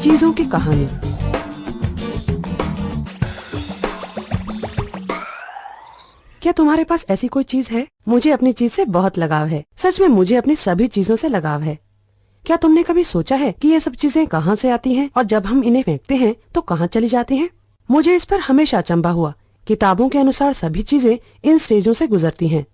चीजों की कहानी। क्या तुम्हारे पास ऐसी कोई चीज है? मुझे अपनी चीज से बहुत लगाव है। सच में मुझे अपनी सभी चीजों से लगाव है। क्या तुमने कभी सोचा है कि ये सब चीजें कहाँ से आती हैं और जब हम इन्हें फेंकते हैं तो कहाँ चली जाती हैं? मुझे इस पर हमेशा अचंभा हुआ। किताबों के अनुसार सभी चीजें इन स्टेजों से गुजरती हैं।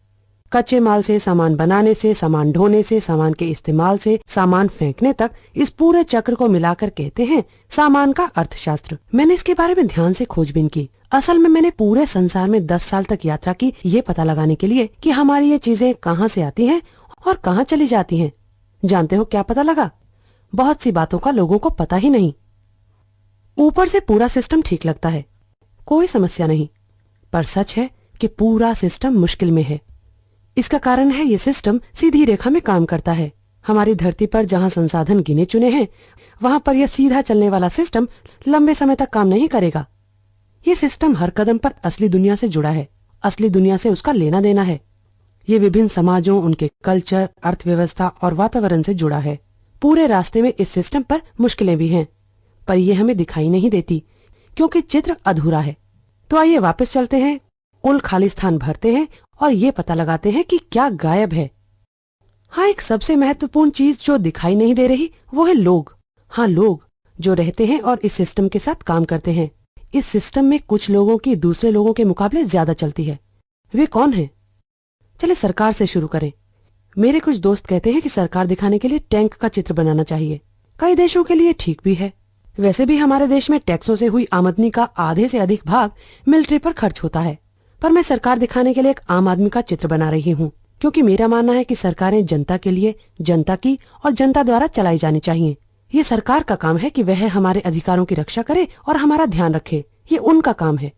कच्चे माल से सामान बनाने से, सामान ढोने से, सामान के इस्तेमाल से, सामान फेंकने तक, इस पूरे चक्र को मिलाकर कहते हैं सामान का अर्थशास्त्र। मैंने इसके बारे में ध्यान से खोजबीन की। असल में मैंने पूरे संसार में 10 साल तक यात्रा की, ये पता लगाने के लिए कि हमारी ये चीजें कहाँ से आती हैं और कहाँ चली जाती हैं। जानते हो क्या पता लगा? बहुत सी बातों का लोगों को पता ही नहीं। ऊपर से पूरा सिस्टम ठीक लगता है, कोई समस्या नहीं, पर सच है कि पूरा सिस्टम मुश्किल में है। इसका कारण है ये सिस्टम सीधी रेखा में काम करता है। हमारी धरती पर जहाँ संसाधन गिने चुने हैं, वहाँ पर यह सीधा चलने वाला सिस्टम लंबे समय तक काम नहीं करेगा। ये सिस्टम हर कदम पर असली दुनिया से जुड़ा है, असली दुनिया से उसका लेना देना है। ये विभिन्न समाजों, उनके कल्चर, अर्थव्यवस्था और वातावरण से जुड़ा है। पूरे रास्ते में इस सिस्टम पर मुश्किलें भी हैं, पर ये हमें दिखाई नहीं देती क्योंकि चित्र अधूरा है। तो आइए वापस चलते हैं, कुल खाली स्थान भरते हैं और ये पता लगाते हैं कि क्या गायब है। हाँ, एक सबसे महत्वपूर्ण चीज जो दिखाई नहीं दे रही वो है लोग। हाँ, लोग जो रहते हैं और इस सिस्टम के साथ काम करते हैं। इस सिस्टम में कुछ लोगों की दूसरे लोगों के मुकाबले ज्यादा चलती है। वे कौन हैं? चलिए सरकार से शुरू करें। मेरे कुछ दोस्त कहते हैं कि सरकार दिखाने के लिए टैंक का चित्र बनाना चाहिए। कई देशों के लिए ठीक भी है। वैसे भी हमारे देश में टैक्सों से हुई आमदनी का आधे से अधिक भाग मिलिट्री पर खर्च होता है। पर मैं सरकार दिखाने के लिए एक आम आदमी का चित्र बना रही हूँ, क्योंकि मेरा मानना है कि सरकारें जनता के लिए, जनता की और जनता द्वारा चलाई जानी चाहिए। ये सरकार का काम है कि वह हमारे अधिकारों की रक्षा करे और हमारा ध्यान रखे। ये उनका काम है।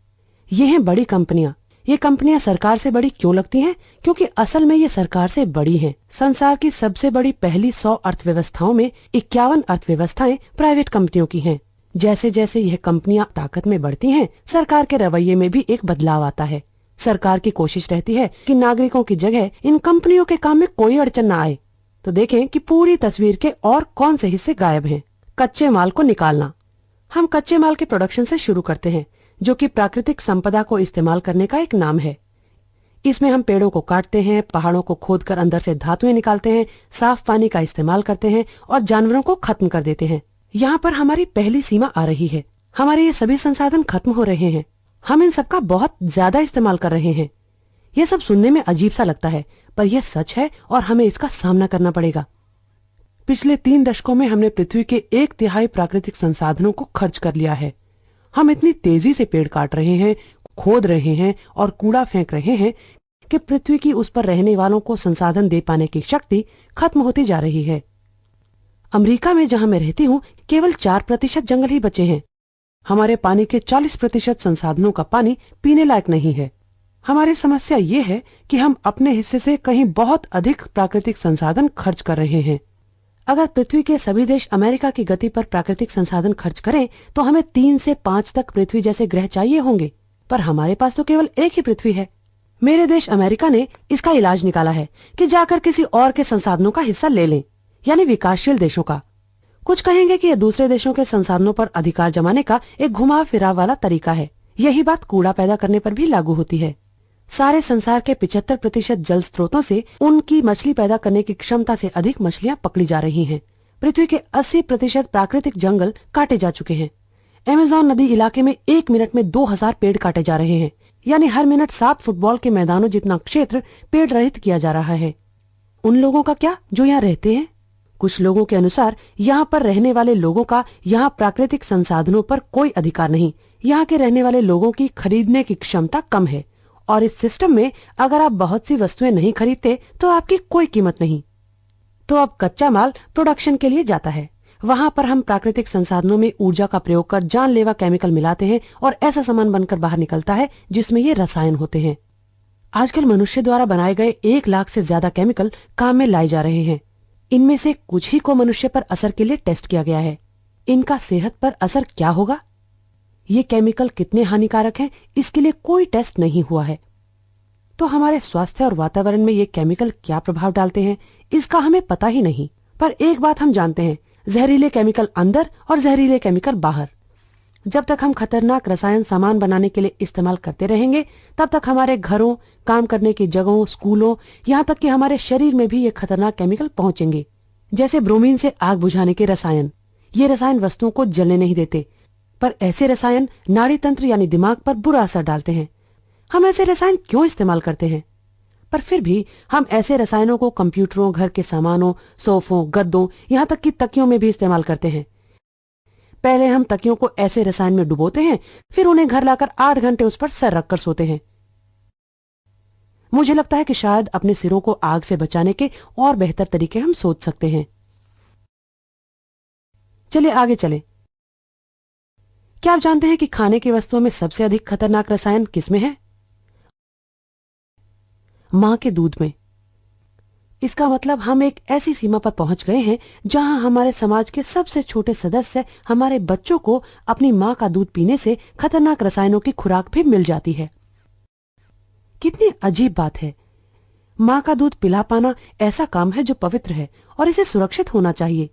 ये हैं बड़ी कंपनियां। ये कंपनियां सरकार से बड़ी क्यों लगती हैं? क्योंकि असल में ये सरकार से बड़ी हैं। संसार की सबसे बड़ी पहली 100 अर्थव्यवस्थाओं में 51 अर्थव्यवस्थाएं प्राइवेट कंपनियों की हैं। जैसे जैसे यह कंपनियां ताकत में बढ़ती हैं, सरकार के रवैये में भी एक बदलाव आता है। सरकार की कोशिश रहती है कि नागरिकों की जगह इन कंपनियों के काम में कोई अड़चन न आए। तो देखें कि पूरी तस्वीर के और कौन से हिस्से गायब हैं। कच्चे माल को निकालना। हम कच्चे माल के प्रोडक्शन से शुरू करते हैं, जो कि प्राकृतिक संपदा को इस्तेमाल करने का एक नाम है। इसमें हम पेड़ों को काटते हैं, पहाड़ों को खोदकर अंदर से धातुएं निकालते हैं, साफ पानी का इस्तेमाल करते हैं और जानवरों को खत्म कर देते हैं। यहाँ पर हमारी पहली सीमा आ रही है। हमारे ये सभी संसाधन खत्म हो रहे हैं। हम इन सबका बहुत ज्यादा इस्तेमाल कर रहे हैं। ये सब सुनने में अजीब सा लगता है, पर यह सच है और हमें इसका सामना करना पड़ेगा। पिछले 3 दशकों में हमने पृथ्वी के 1/3 प्राकृतिक संसाधनों को खर्च कर लिया है। हम इतनी तेजी से पेड़ काट रहे हैं, खोद रहे हैं और कूड़ा फेंक रहे हैं कि पृथ्वी की उस पर रहने वालों को संसाधन दे पाने की शक्ति खत्म होती जा रही है। अमेरिका में जहां मैं रहती हूँ, केवल 4% जंगल ही बचे हैं। हमारे पानी के 40% संसाधनों का पानी पीने लायक नहीं है। हमारी समस्या ये है कि हम अपने हिस्से से कहीं बहुत अधिक प्राकृतिक संसाधन खर्च कर रहे हैं। अगर पृथ्वी के सभी देश अमेरिका की गति पर प्राकृतिक संसाधन खर्च करें तो हमें 3 से 5 तक पृथ्वी जैसे ग्रह चाहिए होंगे, पर हमारे पास तो केवल एक ही पृथ्वी है। मेरे देश अमेरिका ने इसका इलाज निकाला है कि जाकर किसी और के संसाधनों का हिस्सा ले लें, यानी विकासशील देशों का। कुछ कहेंगे कि यह दूसरे देशों के संसाधनों पर अधिकार जमाने का एक घुमाव फिराव वाला तरीका है। यही बात कूड़ा पैदा करने पर भी लागू होती है। सारे संसार के 75% जल स्रोतों से उनकी मछली पैदा करने की क्षमता से अधिक मछलियां पकड़ी जा रही हैं। पृथ्वी के 80% प्राकृतिक जंगल काटे जा चुके हैं। अमेज़न नदी इलाके में 1 मिनट में 2000 पेड़ काटे जा रहे हैं, यानी हर मिनट 7 फुटबॉल के मैदानों जितना क्षेत्र पेड़ रहित किया जा रहा है। उन लोगों का क्या जो यहाँ रहते हैं? कुछ लोगों के अनुसार यहाँ पर रहने वाले लोगों का यहाँ प्राकृतिक संसाधनों पर कोई अधिकार नहीं। यहाँ के रहने वाले लोगों की खरीदने की क्षमता कम है और इस सिस्टम में अगर आप बहुत सी वस्तुएं नहीं खरीदते तो आपकी कोई कीमत नहीं। तो अब कच्चा माल प्रोडक्शन के लिए जाता है। वहां पर हम प्राकृतिक संसाधनों में ऊर्जा का प्रयोग कर जानलेवा केमिकल मिलाते हैं और ऐसा सामान बनकर बाहर निकलता है जिसमें ये रसायन होते हैं। आजकल मनुष्य द्वारा बनाए गए 1 लाख से ज्यादा केमिकल काम में लाए जा रहे हैं। इनमें से कुछ ही को मनुष्य पर असर के लिए टेस्ट किया गया है। इनका सेहत पर असर क्या होगा? ये केमिकल कितने हानिकारक हैं, इसके लिए कोई टेस्ट नहीं हुआ है। तो हमारे स्वास्थ्य और वातावरण में ये केमिकल क्या प्रभाव डालते हैं, इसका हमें पता ही नहीं। पर एक बात हम जानते हैं, जहरीले केमिकल अंदर और जहरीले केमिकल बाहर। जब तक हम खतरनाक रसायन सामान बनाने के लिए इस्तेमाल करते रहेंगे, तब तक हमारे घरों, काम करने की जगहों, स्कूलों, यहाँ तक कि हमारे शरीर में भी ये खतरनाक केमिकल पहुंचेंगे। जैसे ब्रोमीन से आग बुझाने के रसायन। ये रसायन वस्तुओं को जलने नहीं देते, पर ऐसे रसायन नाड़ी तंत्र यानी दिमाग पर बुरा असर डालते हैं। हम ऐसे रसायन क्यों इस्तेमाल करते हैं? पर फिर भी हम ऐसे रसायनों को कंप्यूटरों, घर के सामानों, सोफों, गद्दों, यहाँ तक कि तकियों में भी इस्तेमाल करते हैं। पहले हम तकियों को ऐसे रसायन में डुबोते हैं, फिर उन्हें घर लाकर 8 घंटे उस पर सर रखकर सोते हैं। मुझे लगता है कि शायद अपने सिरों को आग से बचाने के और बेहतर तरीके हम सोच सकते हैं। चलिए आगे चलें। क्या आप जानते हैं कि खाने की वस्तुओं में सबसे अधिक खतरनाक रसायन किसमें है? मां के दूध में। इसका मतलब हम एक ऐसी सीमा पर पहुंच गए हैं जहां हमारे समाज के सबसे छोटे सदस्य हमारे बच्चों को अपनी मां का दूध पीने से खतरनाक रसायनों की खुराक भी मिल जाती है। कितनी अजीब बात है। मां का दूध पिला पाना ऐसा काम है जो पवित्र है और इसे सुरक्षित होना चाहिए।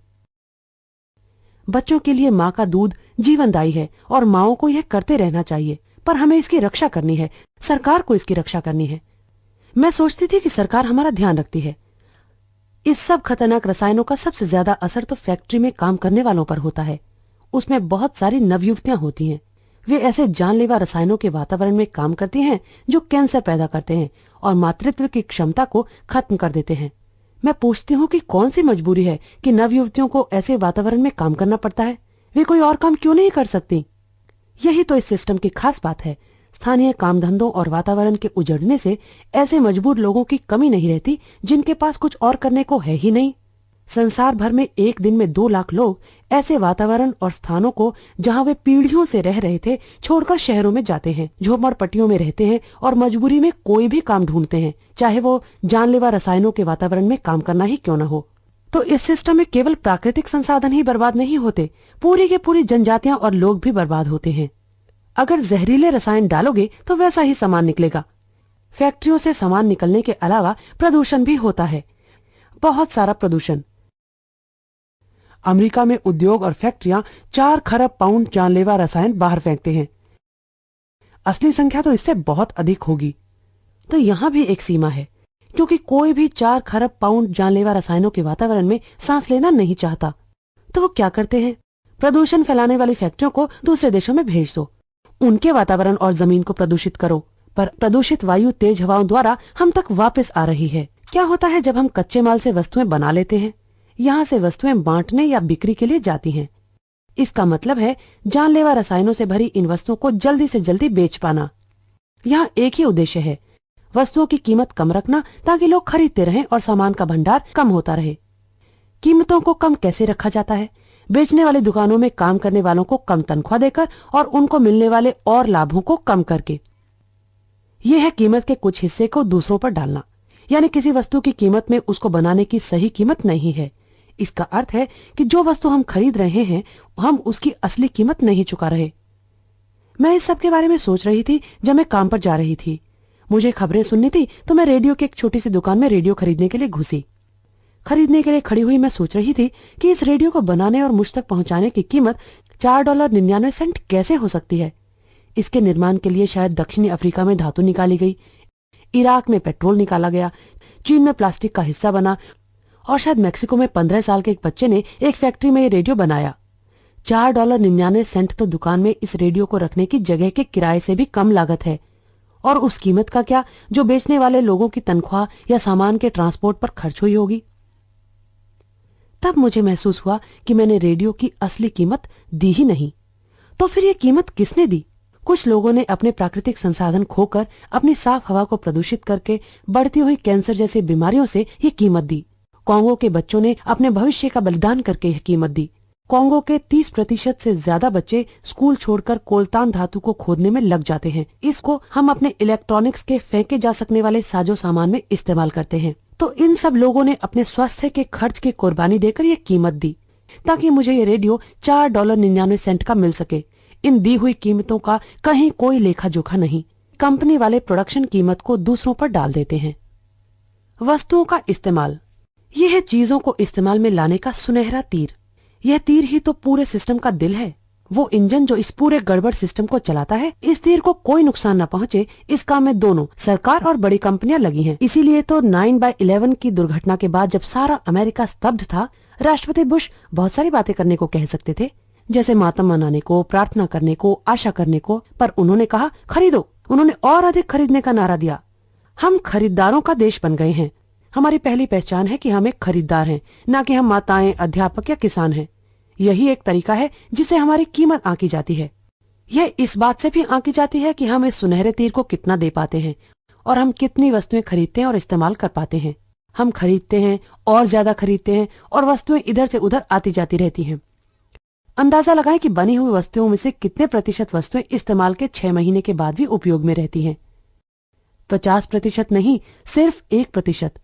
बच्चों के लिए मां का दूध जीवनदायी है और माओं को यह करते रहना चाहिए, पर हमें इसकी रक्षा करनी है। सरकार को इसकी रक्षा करनी है। मैं सोचती थी कि सरकार हमारा ध्यान रखती है। इस सब खतरनाक रसायनों का सबसे ज्यादा असर तो फैक्ट्री में काम करने वालों पर होता है। उसमें बहुत सारी नवयुवतियां होती हैं। वे ऐसे जानलेवा रसायनों के वातावरण में काम करती हैं जो कैंसर पैदा करते हैं और मातृत्व की क्षमता को खत्म कर देते हैं। मैं पूछती हूँ कि कौन सी मजबूरी है कि नवयुवतियों को ऐसे वातावरण में काम करना पड़ता है? वे कोई और काम क्यों नहीं कर सकती? यही तो इस सिस्टम की खास बात है। स्थानीय काम धंधों और वातावरण के उजड़ने से ऐसे मजबूर लोगों की कमी नहीं रहती जिनके पास कुछ और करने को है ही नहीं। संसार भर में एक दिन में 2 लाख लोग ऐसे वातावरण और स्थानों को जहां वे पीढ़ियों से रह रहे थे छोड़कर शहरों में जाते हैं, झोपड़पट्टियों में रहते हैं और मजबूरी में कोई भी काम ढूंढते हैं, चाहे वो जानलेवा रसायनों के वातावरण में काम करना ही क्यों न हो। तो इस सिस्टम में केवल प्राकृतिक संसाधन ही बर्बाद नहीं होते, पूरी के पूरी जनजातियां और लोग भी बर्बाद होते हैं। अगर जहरीले रसायन डालोगे तो वैसा ही सामान निकलेगा। फैक्ट्रियों से सामान निकलने के अलावा प्रदूषण भी होता है, बहुत सारा प्रदूषण। अमेरिका में उद्योग और फैक्ट्रियां 4 खरब पाउंड जानलेवा रसायन बाहर फेंकते हैं। असली संख्या तो इससे बहुत अधिक होगी। तो यहां भी एक सीमा है, क्योंकि कोई भी 4 खरब पाउंड जानलेवा रसायनों के वातावरण में सांस लेना नहीं चाहता। तो वो क्या करते हैं? प्रदूषण फैलाने वाली फैक्ट्रियों को दूसरे देशों में भेज दो, उनके वातावरण और जमीन को प्रदूषित करो। पर प्रदूषित वायु तेज हवाओं द्वारा हम तक वापस आ रही है। क्या होता है जब हम कच्चे माल से वस्तुएं बना लेते हैं? यहाँ से वस्तुएं बांटने या बिक्री के लिए जाती हैं। इसका मतलब है जानलेवा रसायनों से भरी इन वस्तुओं को जल्दी से जल्दी बेच पाना। यहाँ एक ही उद्देश्य है, वस्तुओं की कीमत कम रखना ताकि लोग खरीदते रहें और सामान का भंडार कम होता रहे। कीमतों को कम कैसे रखा जाता है? बेचने वाली दुकानों में काम करने वालों को कम तनख्वाह देकर और उनको मिलने वाले और लाभों को कम करके। यह है कीमत के कुछ हिस्से को दूसरों पर डालना, यानी किसी वस्तु की कीमत में उसको बनाने की सही कीमत नहीं है। इसका अर्थ है कि जो वस्तु हम खरीद रहे हैं हम उसकी असली कीमत नहीं चुका रहे। मैं इस सब के बारे में सोच रही थी जब मैं काम पर जा रही थी। मुझे खबरें सुननी थी तो मैं रेडियो की एक छोटी सी दुकान में रेडियो खरीदने के लिए घुसी। खरीदने के लिए खड़ी हुई मैं सोच रही थी कि इस रेडियो को बनाने और मुझ तक पहुंचाने की कीमत $4.99 कैसे हो सकती है। इसके निर्माण के लिए शायद दक्षिणी अफ्रीका में धातु निकाली गई, इराक में पेट्रोल निकाला गया, चीन में प्लास्टिक का हिस्सा बना और शायद मेक्सिको में 15 साल के एक बच्चे ने एक फैक्ट्री में ये रेडियो बनाया। $4.99 तो दुकान में इस रेडियो को रखने की जगह के किराए से भी कम लागत है। और उस कीमत का क्या जो बेचने वाले लोगों की तनख्वाह या सामान के ट्रांसपोर्ट पर खर्च हुई होगी। तब मुझे महसूस हुआ कि मैंने रेडियो की असली कीमत दी ही नहीं। तो फिर ये कीमत किसने दी? कुछ लोगों ने अपने प्राकृतिक संसाधन खोकर अपनी साफ हवा को प्रदूषित करके बढ़ती हुई कैंसर जैसी बीमारियों से ये कीमत दी। कॉन्गो के बच्चों ने अपने भविष्य का बलिदान करके यह कीमत दी। कॉन्गो के 30% से ज्यादा बच्चे स्कूल छोड़कर कोलतान धातु को खोदने में लग जाते हैं। इसको हम अपने इलेक्ट्रॉनिक्स के फेंके जा सकने वाले साजो सामान में इस्तेमाल करते हैं। तो इन सब लोगों ने अपने स्वास्थ्य के खर्च की कुर्बानी देकर ये कीमत दी ताकि मुझे ये रेडियो $4.99 का मिल सके। इन दी हुई कीमतों का कहीं कोई लेखा जोखा नहीं। कंपनी वाले प्रोडक्शन कीमत को दूसरों पर डाल देते हैं। वस्तुओं का इस्तेमाल, यह है चीजों को इस्तेमाल में लाने का सुनहरा तीर। यह तीर ही तो पूरे सिस्टम का दिल है, वो इंजन जो इस पूरे गड़बड़ सिस्टम को चलाता है। इस तीर को कोई नुकसान न पहुंचे, इस काम में दोनों सरकार और बड़ी कंपनियां लगी हैं। इसीलिए तो 9/11 की दुर्घटना के बाद जब सारा अमेरिका स्तब्ध था, राष्ट्रपति बुश बहुत सारी बातें करने को कह सकते थे, जैसे मातम मनाने को, प्रार्थना करने को, आशा करने को, पर उन्होंने कहा खरीदो। उन्होंने और अधिक खरीदने का नारा दिया। हम खरीदारों का देश बन गए हैं। हमारी पहली पहचान है कि हम एक खरीदार हैं, न कि हम माताएं, अध्यापक या किसान हैं। यही एक तरीका है जिससे हमारी कीमत आंकी जाती है। यह इस बात से भी आंकी जाती है कि हम इस सुनहरे तीर को कितना दे पाते हैं और हम कितनी वस्तुएं खरीदते हैं और इस्तेमाल कर पाते हैं। हम खरीदते हैं और ज्यादा खरीदते हैं और वस्तुएं इधर से उधर आती जाती रहती हैं। अंदाजा लगाएं कि बनी हुई वस्तुओं में से कितने प्रतिशत वस्तुएं इस्तेमाल के 6 महीने के बाद भी उपयोग में रहती हैं। 50% नहीं, सिर्फ 1%।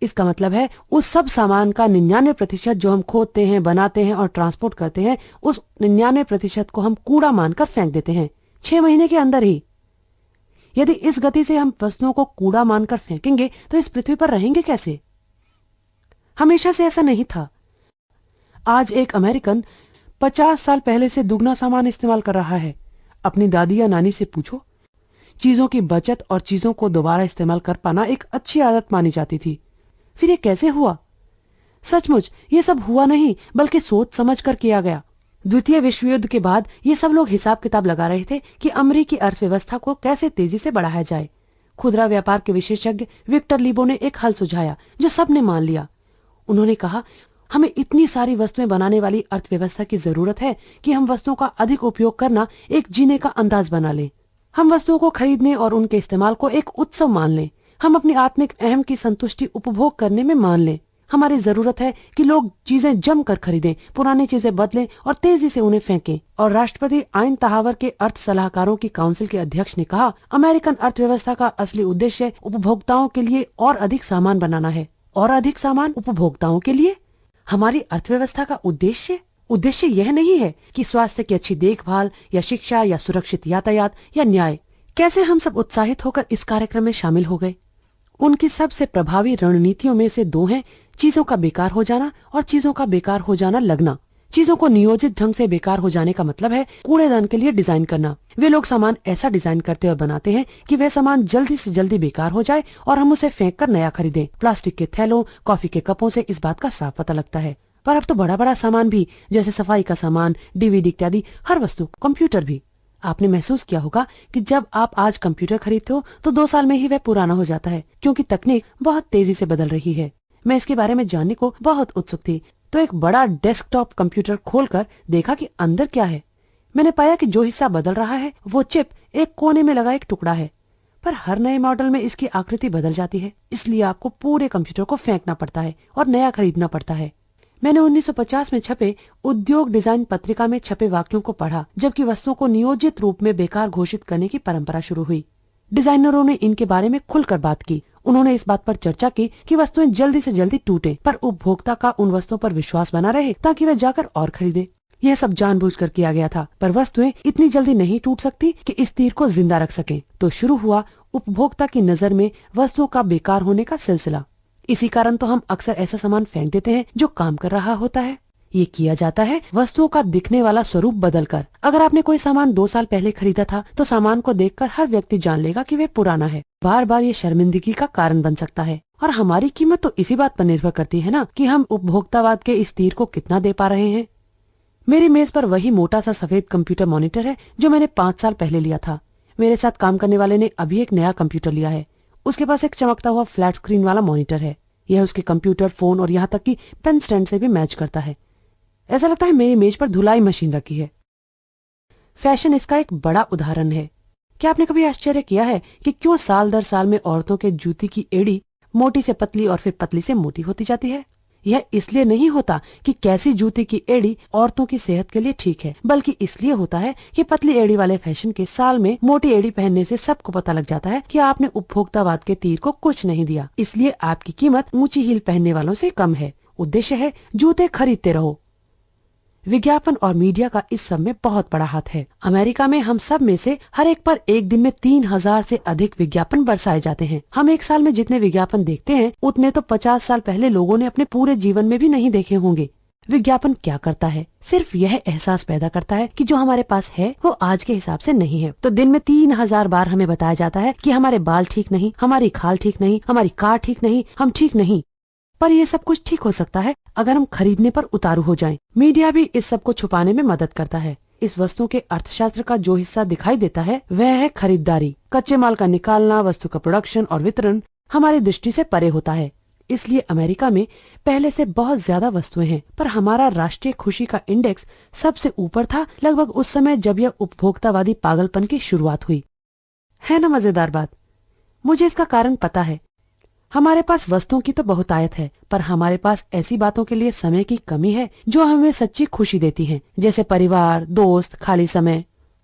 इसका मतलब है उस सब सामान का 99% जो हम खोदते हैं, बनाते हैं और ट्रांसपोर्ट करते हैं, उस 99% को हम कूड़ा मानकर फेंक देते हैं 6 महीने के अंदर ही। यदि इस गति से हम वस्तुओं को कूड़ा मानकर फेंकेंगे तो इस पृथ्वी पर रहेंगे कैसे? हमेशा से ऐसा नहीं था। आज एक अमेरिकन 50 साल पहले से दुगना सामान इस्तेमाल कर रहा है। अपनी दादी या नानी से पूछो। चीजों की बचत और चीजों को दोबारा इस्तेमाल कर पाना एक अच्छी आदत मानी जाती थी। फिर ये कैसे हुआ? सचमुच ये सब हुआ नहीं, बल्कि सोच समझ कर किया गया। द्वितीय विश्व युद्ध के बाद ये सब लोग हिसाब किताब लगा रहे थे कि अमेरिकी अर्थव्यवस्था को कैसे तेजी से बढ़ाया जाए। खुदरा व्यापार के विशेषज्ञ विक्टर लीबो ने एक हल सुझाया जो सबने मान लिया। उन्होंने कहा, हमें इतनी सारी वस्तुएं बनाने वाली अर्थव्यवस्था की जरूरत है कि हम वस्तुओं का अधिक उपयोग करना एक जीने का अंदाज बना लें। हम वस्तुओं को खरीदने और उनके इस्तेमाल को एक उत्सव मान लें। हम अपनी आत्मिक अहम की संतुष्टि उपभोग करने में मान लें। हमारी जरूरत है कि लोग चीजें जम कर खरीदें, पुरानी चीजें बदलें और तेजी से उन्हें फेंकें। और राष्ट्रपति आइनतहावर के अर्थ सलाहकारों की काउंसिल के अध्यक्ष ने कहा, अमेरिकन अर्थव्यवस्था का असली उद्देश्य उपभोक्ताओं के लिए और अधिक सामान बनाना है। और अधिक सामान उपभोक्ताओं के लिए? हमारी अर्थव्यवस्था का उद्देश्य यह नहीं है कि स्वास्थ्य की अच्छी देखभाल या शिक्षा या सुरक्षित यातायात या न्याय। कैसे हम सब उत्साहित होकर इस कार्यक्रम में शामिल हो गए। उनकी सबसे प्रभावी रणनीतियों में से 2 हैं, चीजों का बेकार हो जाना और चीजों का बेकार हो जाना लगना। चीजों को नियोजित ढंग से बेकार हो जाने का मतलब है कूड़ेदान के लिए डिजाइन करना। वे लोग सामान ऐसा डिजाइन करते और बनाते हैं कि वह सामान जल्दी से जल्दी बेकार हो जाए और हम उसे फेंक कर नया खरीदें। प्लास्टिक के थैलों, कॉफी के कपों से इस बात का साफ पता लगता है। पर अब तो बड़ा बड़ा सामान भी, जैसे सफाई का सामान, डीवीडी इत्यादि, हर वस्तु, कंप्यूटर भी। आपने महसूस किया होगा कि जब आप आज कंप्यूटर खरीदते हो तो 2 साल में ही वह पुराना हो जाता है, क्योंकि तकनीक बहुत तेजी से बदल रही है। मैं इसके बारे में जानने को बहुत उत्सुक थी, तो एक बड़ा डेस्कटॉप कंप्यूटर खोलकर देखा कि अंदर क्या है। मैंने पाया कि जो हिस्सा बदल रहा है वो चिप एक कोने में लगा एक टुकड़ा है, पर हर नए मॉडल में इसकी आकृति बदल जाती है, इसलिए आपको पूरे कंप्यूटर को फेंकना पड़ता है और नया खरीदना पड़ता है। मैंने 1950 में छपे उद्योग डिजाइन पत्रिका में छपे वाक्यों को पढ़ा, जबकि वस्तुओं को नियोजित रूप में बेकार घोषित करने की परंपरा शुरू हुई। डिजाइनरों ने इनके बारे में खुलकर बात की। उन्होंने इस बात पर चर्चा की कि वस्तुएं जल्दी से जल्दी टूटे, पर उपभोक्ता का उन वस्तुओं पर विश्वास बना रहे ताकि वह जाकर और खरीदे। यह सब जानबूझकर किया गया था, पर वस्तुएं इतनी जल्दी नहीं टूट सकती कि इस तीर को जिंदा रख सकें। तो शुरू हुआ उपभोक्ता की नजर में वस्तुओं का बेकार होने का सिलसिला। इसी कारण तो हम अक्सर ऐसा सामान फेंक देते हैं जो काम कर रहा होता है। ये किया जाता है वस्तुओं का दिखने वाला स्वरूप बदलकर। अगर आपने कोई सामान 2 साल पहले खरीदा था तो सामान को देखकर हर व्यक्ति जान लेगा कि वह पुराना है। बार बार ये शर्मिंदगी का कारण बन सकता है। और हमारी कीमत तो इसी बात पर निर्भर करती है ना, कि हम उपभोक्तावाद के इस तीर को कितना दे पा रहे हैं। मेरी मेज पर वही मोटा सा सफेद कंप्यूटर मॉनिटर है जो मैंने 5 साल पहले लिया था। मेरे साथ काम करने वाले ने अभी एक नया कंप्यूटर लिया है। उसके पास एक चमकता हुआ फ्लैट स्क्रीन वाला मॉनिटर है। यह उसके कंप्यूटर, फोन और यहाँ तक कि पेन स्टैंड से भी मैच करता है। ऐसा लगता है मेरी मेज पर धुलाई मशीन रखी है। फैशन इसका एक बड़ा उदाहरण है। क्या आपने कभी आश्चर्य किया है कि क्यों साल दर साल में औरतों के जूती की एड़ी मोटी से पतली और फिर पतली से मोटी होती जाती है? यह इसलिए नहीं होता कि कैसी जूती की एड़ी औरतों की सेहत के लिए ठीक है, बल्कि इसलिए होता है कि पतली एड़ी वाले फैशन के साल में मोटी एड़ी पहनने से सबको पता लग जाता है कि आपने उपभोक्तावाद के तीर को कुछ नहीं दिया, इसलिए आपकी कीमत ऊंची हील पहनने वालों से कम है। उद्देश्य है जूते खरीदते रहो। विज्ञापन और मीडिया का इस सब में बहुत बड़ा हाथ है। अमेरिका में हम सब में से हर एक पर एक दिन में 3000 से अधिक विज्ञापन बरसाए जाते हैं। हम एक साल में जितने विज्ञापन देखते हैं उतने तो 50 साल पहले लोगों ने अपने पूरे जीवन में भी नहीं देखे होंगे। विज्ञापन क्या करता है? सिर्फ यह एहसास पैदा करता है कि जो हमारे पास है वो आज के हिसाब से नहीं है। तो दिन में 3000 बार हमें बताया जाता है कि हमारे बाल ठीक नहीं, हमारी खाल ठीक नहीं, हमारी कार ठीक नहीं, हम ठीक नहीं। पर ये सब कुछ ठीक हो सकता है अगर हम खरीदने पर उतारू हो जाएं। मीडिया भी इस सब को छुपाने में मदद करता है। इस वस्तु के अर्थशास्त्र का जो हिस्सा दिखाई देता है वह है खरीदारी। कच्चे माल का निकालना, वस्तु का प्रोडक्शन और वितरण हमारी दृष्टि से परे होता है। इसलिए अमेरिका में पहले से बहुत ज्यादा वस्तुएं हैं, पर हमारा राष्ट्रीय खुशी का इंडेक्स सबसे ऊपर था लगभग उस समय जब यह उपभोक्तावादी पागलपन की शुरुआत हुई। है ना मजेदार बात? मुझे इसका कारण पता है। हमारे पास वस्तुओं की तो बहुतायत है, पर हमारे पास ऐसी बातों के लिए समय की कमी है जो हमें सच्ची खुशी देती हैं, जैसे परिवार, दोस्त, खाली समय।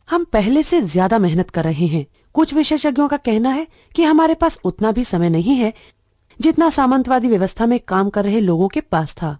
हम पहले से ज्यादा मेहनत कर रहे हैं। कुछ विशेषज्ञों का कहना है कि हमारे पास उतना भी समय नहीं है जितना सामंतवादी व्यवस्था में काम कर रहे लोगों के पास था।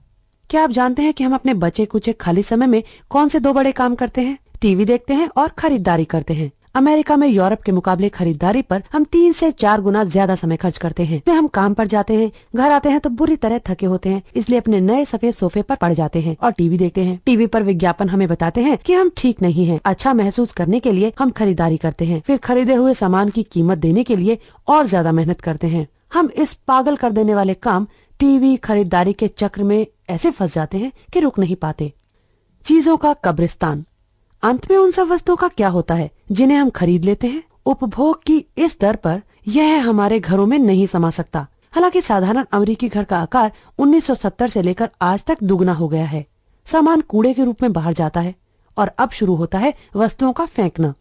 क्या आप जानते हैं कि हम अपने बचे कुचे खाली समय में कौन से 2 बड़े काम करते हैं? टीवी देखते हैं और खरीदारी करते हैं। अमेरिका में यूरोप के मुकाबले खरीदारी पर हम 3 से 4 गुना ज्यादा समय खर्च करते हैं। फिर हम काम पर जाते हैं, घर आते हैं तो बुरी तरह थके होते हैं, इसलिए अपने नए सफेद सोफे पर पड़ जाते हैं और टीवी देखते हैं। टीवी पर विज्ञापन हमें बताते हैं कि हम ठीक नहीं हैं। अच्छा महसूस करने के लिए हम खरीदारी करते हैं, फिर खरीदे हुए सामान की कीमत देने के लिए और ज्यादा मेहनत करते हैं। हम इस पागल कर देने वाले काम टीवी खरीदारी के चक्र में ऐसे फंस जाते हैं कि रुक नहीं पाते। चीजों का कब्रिस्तान। अंत में उन सब वस्तुओं का क्या होता है जिन्हें हम खरीद लेते हैं? उपभोग की इस दर पर यह हमारे घरों में नहीं समा सकता। हालांकि साधारण अमेरिकी घर का आकार 1970 से लेकर आज तक दुगना हो गया है। सामान कूड़े के रूप में बाहर जाता है और अब शुरू होता है वस्तुओं का फेंकना।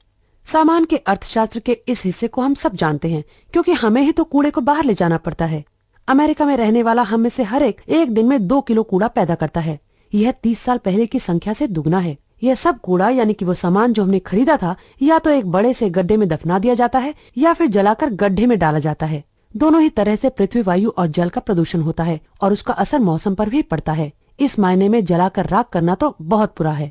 सामान के अर्थशास्त्र के इस हिस्से को हम सब जानते हैं क्योंकि हमें ही तो कूड़े को बाहर ले जाना पड़ता है। अमेरिका में रहने वाला हम में से हर एक दिन में 2 किलो कूड़ा पैदा करता है। यह 30 साल पहले की संख्या से दुगना है। यह सब कूड़ा यानी कि वो सामान जो हमने खरीदा था या तो एक बड़े से गड्ढे में दफना दिया जाता है या फिर जलाकर गड्ढे में डाला जाता है। दोनों ही तरह से पृथ्वी, वायु और जल का प्रदूषण होता है और उसका असर मौसम पर भी पड़ता है। इस मायने में जलाकर राख करना तो बहुत बुरा है।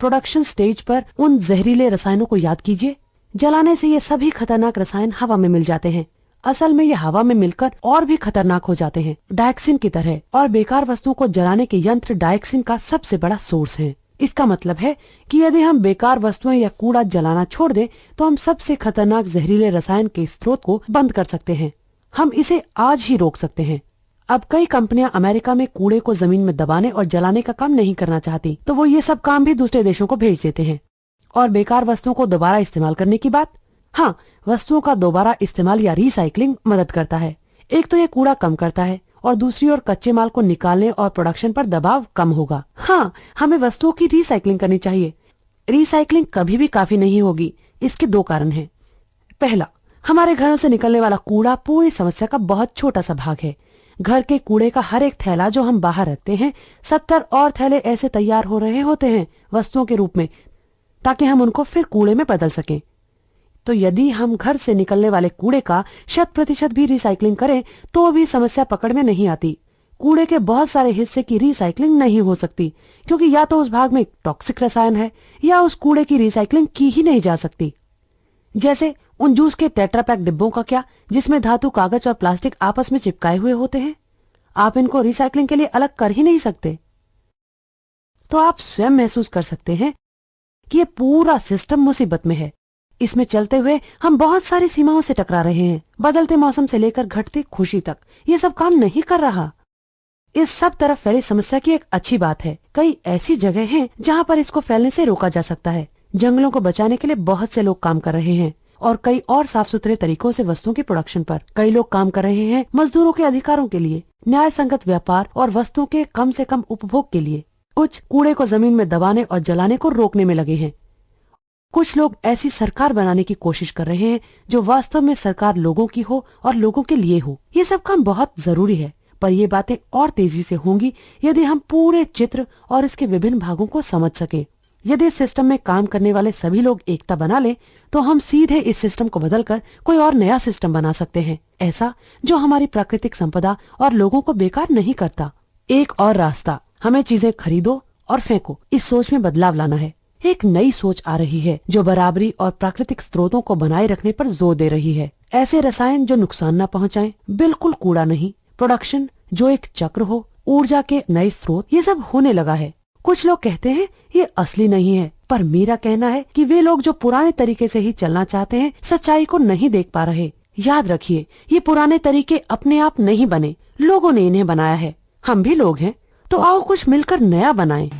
प्रोडक्शन स्टेज पर उन जहरीले रसायनों को याद कीजिए। जलाने से ये सभी खतरनाक रसायन हवा में मिल जाते हैं। असल में ये हवा में मिलकर और भी खतरनाक हो जाते हैं, डायक्सिन की तरह। और बेकार वस्तुओं को जलाने के यंत्र डायक्सिन का सबसे बड़ा सोर्स है। इसका मतलब है कि यदि हम बेकार वस्तुएं या कूड़ा जलाना छोड़ दें तो हम सबसे खतरनाक जहरीले रसायन के स्रोत को बंद कर सकते हैं। हम इसे आज ही रोक सकते हैं। अब कई कंपनियां अमेरिका में कूड़े को जमीन में दबाने और जलाने का काम नहीं करना चाहती, तो वो ये सब काम भी दूसरे देशों को भेज देते हैं। और बेकार वस्तुओं को दोबारा इस्तेमाल करने की बात, हाँ, वस्तुओं का दोबारा इस्तेमाल या रिसाइकलिंग मदद करता है। एक तो ये कूड़ा कम करता है और दूसरी ओर कच्चे माल को निकालने और प्रोडक्शन पर दबाव कम होगा। हाँ, हमें वस्तुओं की रिसाइकलिंग करनी चाहिए। रिसाइकलिंग कभी भी काफी नहीं होगी। इसके 2 कारण हैं। पहला, हमारे घरों से निकलने वाला कूड़ा पूरी समस्या का बहुत छोटा सा भाग है। घर के कूड़े का हर एक थैला जो हम बाहर रखते हैं, 70 और थैले ऐसे तैयार हो रहे होते हैं वस्तुओं के रूप में, ताकि हम उनको फिर कूड़े में बदल सकें। तो यदि हम घर से निकलने वाले कूड़े का 100% भी रिसाइकलिंग करें तो भी समस्या पकड़ में नहीं आती। कूड़े के बहुत सारे हिस्से की रिसाइकलिंग नहीं हो सकती क्योंकि या तो उस भाग में टॉक्सिक रसायन है या उस कूड़े की रिसाइकलिंग की ही नहीं जा सकती। जैसे उन जूस के टेट्रापैक डिब्बों का क्या, जिसमें धातु, कागज और प्लास्टिक आपस में चिपकाए हुए होते हैं। आप इनको रिसाइकलिंग के लिए अलग कर ही नहीं सकते। तो आप स्वयं महसूस कर सकते हैं कि ये पूरा सिस्टम मुसीबत में है। इसमें चलते हुए हम बहुत सारी सीमाओं से टकरा रहे हैं। बदलते मौसम से लेकर घटती खुशी तक ये सब काम नहीं कर रहा। इस सब तरफ फैली समस्या की एक अच्छी बात है, कई ऐसी जगह हैं जहां पर इसको फैलने से रोका जा सकता है। जंगलों को बचाने के लिए बहुत से लोग काम कर रहे हैं और कई और साफ सुथरे तरीकों से वस्तुओं की प्रोडक्शन पर। कई लोग काम कर रहे हैं मजदूरों के अधिकारों के लिए, न्याय संगत व्यापार और वस्तुओं के कम से कम उपभोग के लिए। कुछ कूड़े को जमीन में दबाने और जलाने को रोकने में लगे हैं। कुछ लोग ऐसी सरकार बनाने की कोशिश कर रहे हैं जो वास्तव में सरकार लोगों की हो और लोगों के लिए हो। ये सब काम बहुत जरूरी है, पर ये बातें और तेजी से होंगी यदि हम पूरे चित्र और इसके विभिन्न भागों को समझ सके। यदि इस सिस्टम में काम करने वाले सभी लोग एकता बना लें तो हम सीधे इस सिस्टम को बदलकर कोई और नया सिस्टम बना सकते हैं, ऐसा जो हमारी प्राकृतिक संपदा और लोगों को बेकार नहीं करता। एक और रास्ता, हमें चीजें खरीदो और फेंको। इस सोच में बदलाव लाना है। एक नई सोच आ रही है जो बराबरी और प्राकृतिक स्रोतों को बनाए रखने पर जोर दे रही है। ऐसे रसायन जो नुकसान न पहुंचाएं, बिल्कुल कूड़ा नहीं। प्रोडक्शन जो एक चक्र हो, ऊर्जा के नए स्रोत, ये सब होने लगा है। कुछ लोग कहते हैं ये असली नहीं है, पर मेरा कहना है कि वे लोग जो पुराने तरीके से ही चलना चाहते हैं, सच्चाई को नहीं देख पा रहे। याद रखिए, ये पुराने तरीके अपने आप नहीं बने, लोगों ने इन्हें बनाया है। हम भी लोग हैं, तो आओ कुछ मिलकर नया बनाएं।